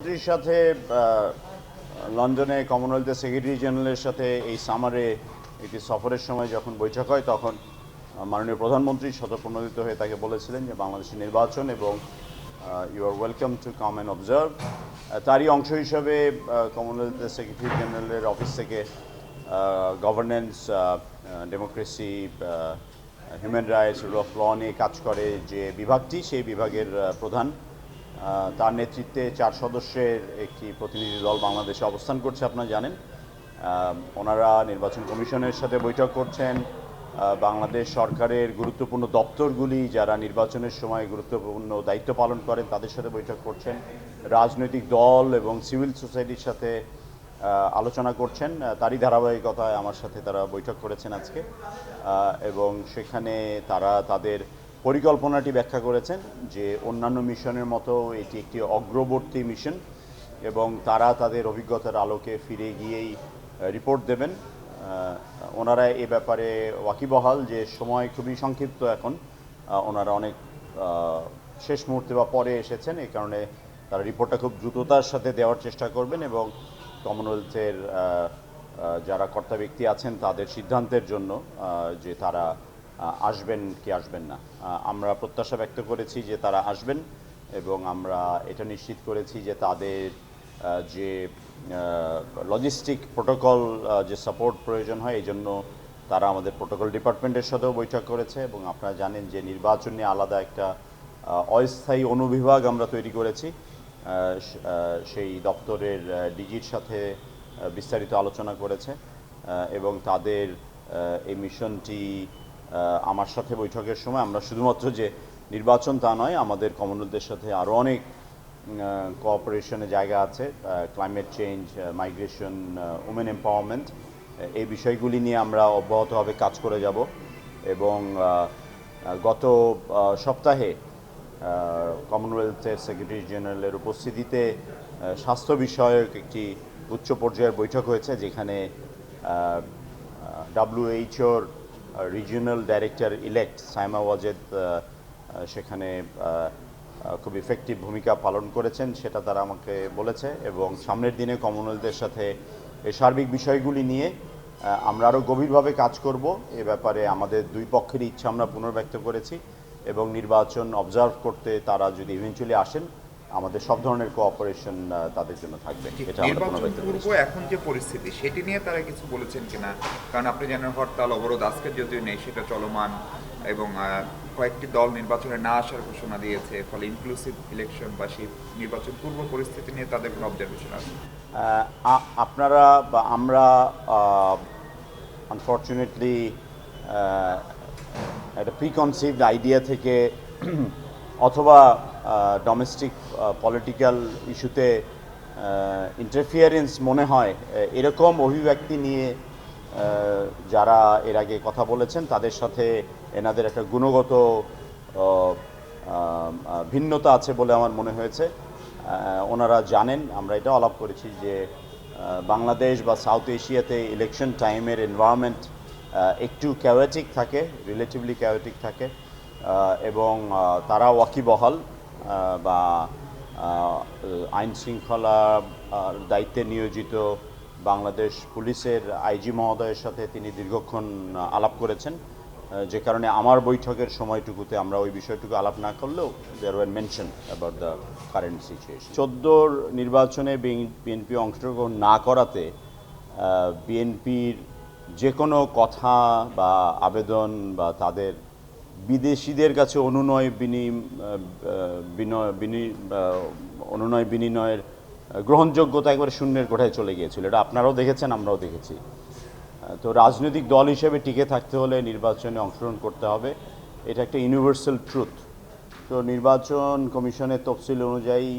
প্রধানমন্ত্রীর সাথে লন্ডনে কমনওয়েলথের সেক্রেটারি জেনারেলের সাথে এই সামারে একটি সফরের সময় যখন বৈঠক হয় তখন মাননীয় প্রধানমন্ত্রী স্বতঃপ্রণোদিত হয়ে তাকে বলেছিলেন যে বাংলাদেশের নির্বাচন এবং you are welcome to come and observe. তারই অংশ হিসাবে কমনওয়েলথের সেক্রেটারি জেনারেলের অফিস থেকে governance, democracy, human rights, rule of law নিয়ে কাজ করে যে বিভাগটি, সেই বিভাগের প্রধান, তার নেতৃত্বে 4 সদস্যের একটি প্রতিনিধি দল বাংলাদেশে অবস্থান করছে। আপনারা জানেন ওনারা নির্বাচন কমিশনের সাথে বৈঠক করছেন, বাংলাদেশ সরকারের গুরুত্বপূর্ণ দপ্তরগুলি যারা নির্বাচনের সময় গুরুত্বপূর্ণ দায়িত্ব পালন করেন তাদের সাথে বৈঠক করছেন, রাজনৈতিক দল এবং সিভিল সোসাইটির সাথে আলোচনা করছেন। তারই ধারাবাহিকতায় আমার সাথে তারা বৈঠক করেছেন আজকে, এবং সেখানে তারা তাদের পরিকল্পনাটি ব্যাখ্যা করেছেন যে অন্যান্য মিশনের মতো এটি একটি অগ্রবর্তী মিশন এবং তারা তাদের অভিজ্ঞতার আলোকে ফিরে গিয়েই রিপোর্ট দেবেন। ওনারা এ ব্যাপারে ওয়াকিবহাল যে সময় খুবই সংক্ষিপ্ত এখন, ওনারা অনেক শেষ মুহূর্তে বা পরে এসেছেন, এই কারণে তারা রিপোর্টটা খুব দ্রুততার সাথে দেওয়ার চেষ্টা করবেন এবং কমনওয়েলথের যারা কর্তা ব্যক্তি আছেন তাদের সিদ্ধান্তের জন্য যে তারা আসবেন কি আসবেন না। আমরা প্রত্যাশা ব্যক্ত করেছি যে তারা আসবেন এবং আমরা এটা নিশ্চিত করেছি যে তাদের যে লজিস্টিক প্রোটোকল যে সাপোর্ট প্রয়োজন হয় এই জন্য তারা আমাদের প্রোটোকল ডিপার্টমেন্টের সাথেও বৈঠক করেছে। এবং আপনারা জানেন যে নির্বাচন নিয়ে আলাদা একটা অস্থায়ী অনুবিভাগ আমরা তৈরি করেছি, সেই দপ্তরের ডিজির সাথে বিস্তারিত আলোচনা করেছে এবং তাদের এই মিশনটি আমার সাথে বৈঠকের সময় আমরা শুধুমাত্র যে নির্বাচন তা নয়, আমাদের কমনওয়েলথের সাথে আরও অনেক কোঅপারেশনের জায়গা আছে, climate change, migration, women empowerment, এই বিষয়গুলি নিয়ে আমরা অব্যাহতভাবে কাজ করে যাব। এবং গত সপ্তাহে কমনওয়েলথের সেক্রেটারি জেনারেলের উপস্থিতিতে স্বাস্থ্য বিষয়ক একটি উচ্চ পর্যায়ের বৈঠক হয়েছে, যেখানে WHOর regional director elect Saima Wazed সেখানে খুব ইফেক্টিভ ভূমিকা পালন করেছেন, সেটা তারা আমাকে বলেছে। এবং সামনের দিনে কমনওয়েলথের সাথে এই সার্বিক বিষয়গুলি নিয়ে আমরা আরও গভীরভাবে কাজ করব। এ ব্যাপারে আমাদের দুই পক্ষেরই ইচ্ছা আমরা পুনর্ব্যক্ত করেছি এবং নির্বাচন অবজার্ভ করতে তারা যদি ইভেন্চুয়ালি আসেন আমাদের সব ধরনের কোঅপারেশন তাদের জন্য থাকবে। এটা আমরা পুনর্ব্যক্ত করেছি। এখন যে পরিস্থিতি সেটি নিয়ে তারা কিছু বলেছেন কিনা? কারণ আপনি জানেন হরতাল অবরোধ আজকে যদিও নেই, সেটা চলমান এবং কয়েকটি দল নির্বাচনে না আসার ঘোষণা দিয়েছে, ফলে ইনক্লুসিভ ইলেকশন বা সেই নির্বাচন পূর্ব পরিস্থিতি নিয়ে তাদের কোনো অবজারভেশন আছে? আপনারা বা আমরা আনফর্চুনেটলি একটা প্রিকনসিভড আইডিয়া থেকে অথবা ডোমেস্টিক পলিটিক্যাল ইস্যুতে ইন্টারফিয়ারেন্স মনে হয় এরকম অভিব্যক্তি নিয়ে যারা এর আগে কথা বলেছেন তাদের সাথে এনাদের একটা গুণগত ভিন্নতা আছে বলে আমার মনে হয়েছে। ওনারা জানেন, আমরা এটা আলাপ করেছি যে বাংলাদেশ বা সাউথ এশিয়াতে ইলেকশন টাইমের এনভায়রনমেন্ট একটু ক্যাওয়েটিক থাকে, রিলেটিভলি ক্যাওয়েটিক থাকে, এবং তারা ওয়াকিবহাল বা আইন শৃঙ্খলা দায়িত্বে নিয়োজিত বাংলাদেশ পুলিশের আইজি মহোদয়ের সাথে তিনি দীর্ঘক্ষণ আলাপ করেছেন, যে কারণে আমার বৈঠকের সময়টুকুতে আমরা ওই বিষয়টুকু আলাপ না করলেও there were mention about the current situation. 14 নির্বাচনে বিএনপি অংশগ্রহণ না করাতে বিএনপির যে কোনো কথা বা আবেদন বা তাদের বিদেশিদের কাছে অনুনয় বিনিময়ের গ্রহণযোগ্যতা একবারে শূন্যের কোঠায় চলে গিয়েছিল। এটা আপনারাও দেখেছেন, আমরাও দেখেছি। তো রাজনৈতিক দল হিসেবে টিকে থাকতে হলে নির্বাচনে অংশগ্রহণ করতে হবে, এটা একটা ইউনিভার্সাল ট্রুথ। তো নির্বাচন কমিশনের তফসিল অনুযায়ী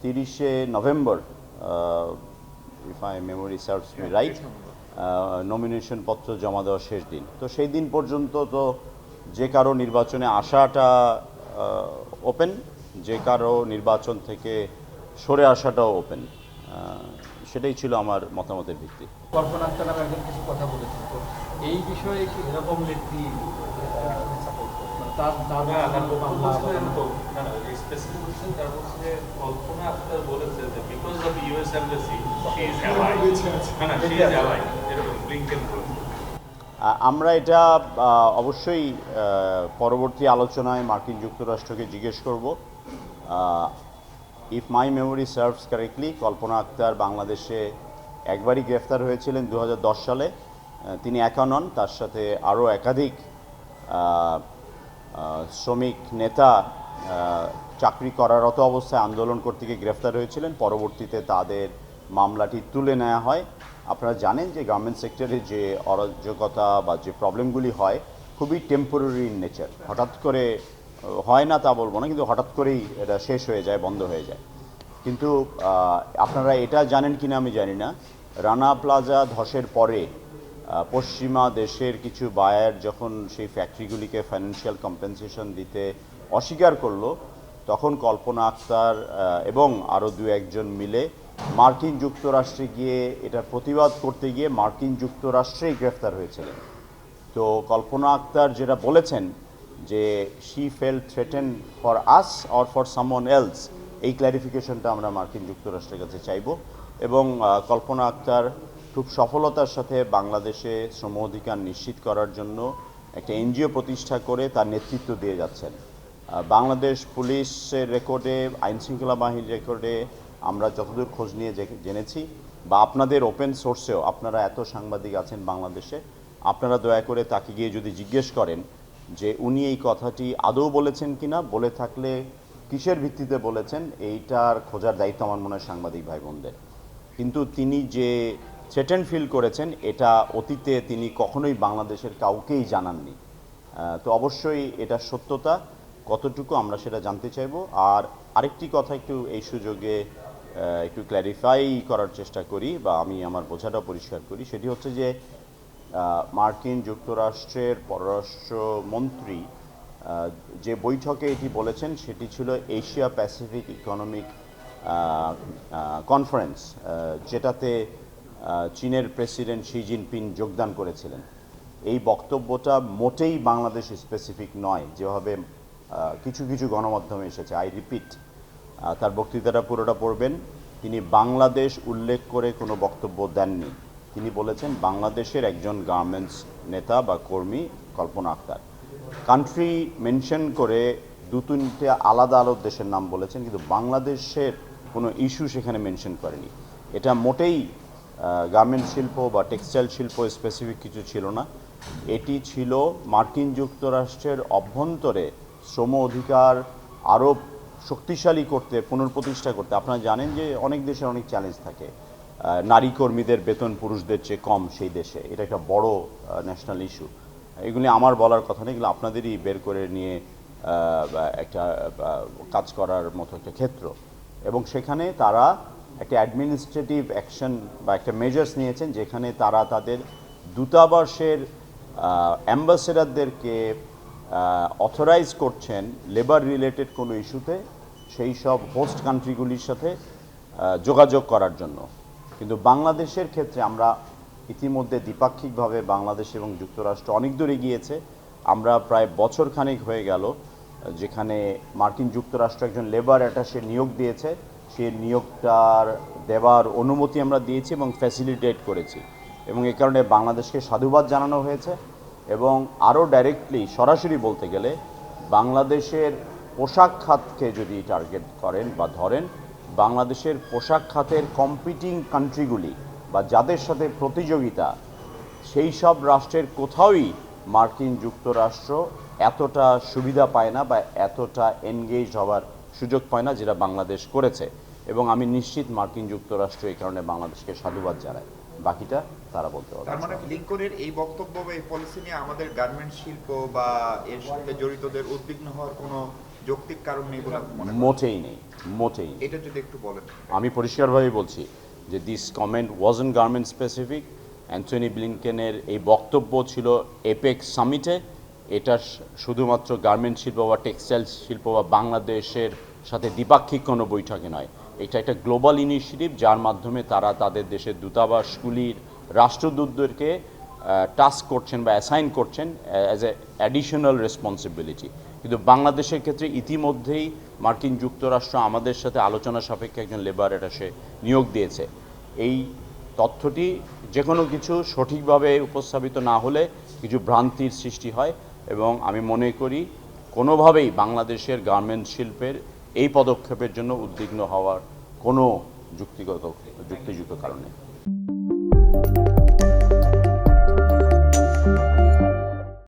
30শে November, if I memory serves me right, nomination পত্র জমা দেওয়ার শেষ দিন। তো সেই দিন পর্যন্ত তো যে কারো নির্বাচনে আসাটা ওপেন, যে কারো নির্বাচন থেকে সরে আসাটাও ওপেন। সেটাই ছিল আমার মতামতের ভিত্তি। কল্পনা আক্তার নামে একজন কিছু কথা বলেছেন, তো এই বিষয়ে কি এরকম নেত্রী সাপোর্ট না, তার বক্তব্য ছিল এরকম, না না, স্পেসিফিক বলছেন, তার বলছে যে কল্পনা আক্তার বলেছে যে because of US embassy she is ally, না না, শি ইজ অ্যালাই, এরকম ব্লিংকেন বলেছে। আমরা এটা অবশ্যই পরবর্তী আলোচনায় মার্কিন যুক্তরাষ্ট্রকে জিজ্ঞেস করব। If my memory serves correctly, Kalpona Akter বাংলাদেশে একবারই গ্রেফতার হয়েছিলেন 2010 সালে। তিনি একা নন, তার সাথে আরও একাধিক শ্রমিক নেতা চাকরি করারত অবস্থায় আন্দোলন করতে গিয়ে গ্রেফতার হয়েছিলেন। পরবর্তীতে তাদের মামলাটি তুলে নেওয়া হয়। আপনারা জানেন যে গার্মেন্ট সেক্টরে যে অরাজকতা বা যে প্রবলেমগুলি হয় খুবই টেম্পোরারি ইন নেচার, হঠাৎ করে হয় না তা বলবো না, কিন্তু হঠাৎ করেই এটা শেষ হয়ে যায়, বন্ধ হয়ে যায়। কিন্তু আপনারা এটা জানেন কিনা আমি জানি না, রানা প্লাজা ধসের পরে পশ্চিমা দেশের কিছু বায়ার যখন সেই ফ্যাক্টরিগুলিকে ফাইন্যান্সিয়াল কম্পেনসেশন দিতে অস্বীকার করলো, তখন কল্পনা আক্তার এবং আরও দু একজন মিলে মার্কিন যুক্তরাষ্ট্রে গিয়ে এটার প্রতিবাদ করতে গিয়ে মার্কিন যুক্তরাষ্ট্রেই গ্রেফতার হয়েছিলেন। তো কল্পনা আক্তার যেটা বলেছেন যে she fail threaten for us or for someone else, এই ক্ল্যারিফিকেশনটা আমরা মার্কিন যুক্তরাষ্ট্রের কাছে চাইব। এবং কল্পনা আক্তার খুব সফলতার সাথে বাংলাদেশে শ্রম অধিকার নিশ্চিত করার জন্য একটা এনজিও প্রতিষ্ঠা করে তার নেতৃত্ব দিয়ে যাচ্ছেন। বাংলাদেশ পুলিশের রেকর্ডে, আইনশৃঙ্খলা বাহিনীর রেকর্ডে আমরা যতদূর খোঁজ নিয়ে জেনেছি, বা আপনাদের ওপেন সোর্সেও, আপনারা এত সাংবাদিক আছেন বাংলাদেশে, আপনারা দয়া করে তাকে গিয়ে যদি জিজ্ঞেস করেন যে উনি এই কথাটি আদৌ বলেছেন কিনা, বলে থাকলে কিসের ভিত্তিতে বলেছেন, এইটার খোঁজার দায়িত্ব আমার মনে হয় সাংবাদিক ভাই বোনদের। কিন্তু তিনি যে থ্রেটেন ফিল করেছেন, এটা অতীতে তিনি কখনোই বাংলাদেশের কাউকেই জানাননি। তো অবশ্যই এটা সত্যতা কতটুকু আমরা সেটা জানতে চাইব। আর আরেকটি কথা একটু এই সুযোগে একটু ক্ল্যারিফাই করার চেষ্টা করি, বা আমি আমার বোঝাটা পরিষ্কার করি। সেটি হচ্ছে যে মার্কিন যুক্তরাষ্ট্রের পররাষ্ট্রমন্ত্রী যে বৈঠকে এটি বলেছেন সেটি ছিল এশিয়া প্যাসিফিক ইকোনমিক কনফারেন্স, যেটাতে চীনের প্রেসিডেন্ট শি জিনপিং যোগদান করেছিলেন। এই বক্তব্যটা মোটেই বাংলাদেশ স্পেসিফিক নয়, যেভাবে কিছু কিছু গণমাধ্যমে এসেছে। আই রিপিট, তার বক্তৃতাটা পুরোটা পড়বেন। তিনি বাংলাদেশ উল্লেখ করে কোনো বক্তব্য দেননি। তিনি বলেছেন বাংলাদেশের একজন গার্মেন্টস নেতা বা কর্মী কল্পনা আক্তার। কান্ট্রি মেনশন করে দু তিনটে আলাদা আলাদা দেশের নাম বলেছেন, কিন্তু বাংলাদেশের কোনো ইস্যু সেখানে মেনশন করেনি। এটা মোটেই গার্মেন্ট শিল্প বা টেক্সটাইল শিল্প স্পেসিফিক কিছু ছিল না। এটি ছিল মার্কিন যুক্তরাষ্ট্রের অভ্যন্তরে শ্রম অধিকার আরও শক্তিশালী করতে, পুনঃপ্রতিষ্ঠা করতে। আপনারা জানেন যে অনেক দেশে অনেক চ্যালেঞ্জ থাকে। নারী কর্মীদের বেতন পুরুষদের চেয়ে কম সেই দেশে, এটা একটা বড় ন্যাশনাল ইস্যু। এগুলি আমার বলার কথা নেই, এগুলো আপনাদেরই বের করে নিয়ে একটা কাজ করার মতো একটা ক্ষেত্র। এবং সেখানে তারা একটা অ্যাডমিনিস্ট্রেটিভ অ্যাকশন বা একটা মেজার্স নিয়েছেন, যেখানে তারা তাদের দূতাবাসের অ্যাম্বাসেডারদেরকে অথরাইজ করছেন লেবার রিলেটেড কোনো ইস্যুতে সেই সব হোস্ট কান্ট্রিগুলির সাথে যোগাযোগ করার জন্য। কিন্তু বাংলাদেশের ক্ষেত্রে আমরা ইতিমধ্যে দ্বিপাক্ষিকভাবে বাংলাদেশ এবং যুক্তরাষ্ট্র অনেক দূরে গিয়েছে। আমরা প্রায় বছর খানেক হয়ে গেল যেখানে মার্কিন যুক্তরাষ্ট্র একজন লেবার অ্যাটাশে নিয়োগ দিয়েছে, সেই নিয়োগটার দেওয়ার অনুমতি আমরা দিয়েছি এবং ফ্যাসিলিটেট করেছি। এবং এই কারণে বাংলাদেশকে সাধুবাদ জানানো হয়েছে। এবং আরও ডাইরেক্টলি সরাসরি বলতে গেলে বাংলাদেশের পোশাক খাতকে যদি টার্গেট করেন বা ধরেন, বাংলাদেশের পোশাক খাতের কম্পিটিং কান্ট্রিগুলি বা যাদের সাথে প্রতিযোগিতা, সেই সব রাষ্ট্রের কোথাওই মার্কিন যুক্তরাষ্ট্র এতটা সুবিধা পায় না বা এতটা এনগেজ হওয়ার সুযোগ পায় না যেটা বাংলাদেশ করেছে। এবং আমি নিশ্চিত মার্কিন যুক্তরাষ্ট্র এই কারণে বাংলাদেশকে সাধুবাদ জানায়। বাকিটা তারা বলতে পারবে। তার মানে লিঙ্কনের এই বক্তব্য বা এই পলিসি নিয়ে আমাদের গার্মেন্টস শিল্প বা এর সঙ্গে জড়িতদের উদ্বিগ্ন হওয়ার কোনো যৌক্তিক কারণ নেই বলে মনে হয়? মোটেই নেই, মোটেই। এটা যদি একটু বলেন। আমি পরিষ্কারভাবেই বলছি যে this comment wasn't garment specific. Anthony ব্লিংকেনের এই বক্তব্য ছিল এপেক সামিটে। এটা শুধুমাত্র গার্মেন্ট শিল্প বা টেক্সটাইল শিল্প বা বাংলাদেশের সাথে দ্বিপাক্ষিক কোনো বৈঠকে নয়। এটা একটা গ্লোবাল ইনিশিয়েটিভ, যার মাধ্যমে তারা তাদের দেশের দূতাবাসগুলির রাষ্ট্রদূতদেরকে টাস্ক করছেন বা অ্যাসাইন করছেন অ্যাজ এ অ্যাডিশনাল রেসপন্সিবিলিটি। কিন্তু বাংলাদেশের ক্ষেত্রে ইতিমধ্যেই মার্কিন যুক্তরাষ্ট্র আমাদের সাথে আলোচনা সাপেক্ষে একজন লেবার অ্যাটাশে নিয়োগ দিয়েছে। এই তথ্যটি যে কোনো কিছু সঠিকভাবে উপস্থাপিত না হলে কিছু ভ্রান্তির সৃষ্টি হয়, এবং আমি মনে করি কোনোভাবেই বাংলাদেশের গার্মেন্টস শিল্পের এই পদক্ষেপের জন্য উদ্বিগ্ন হওয়ার কোনো যুক্তিযুক্ত কারণ নেই।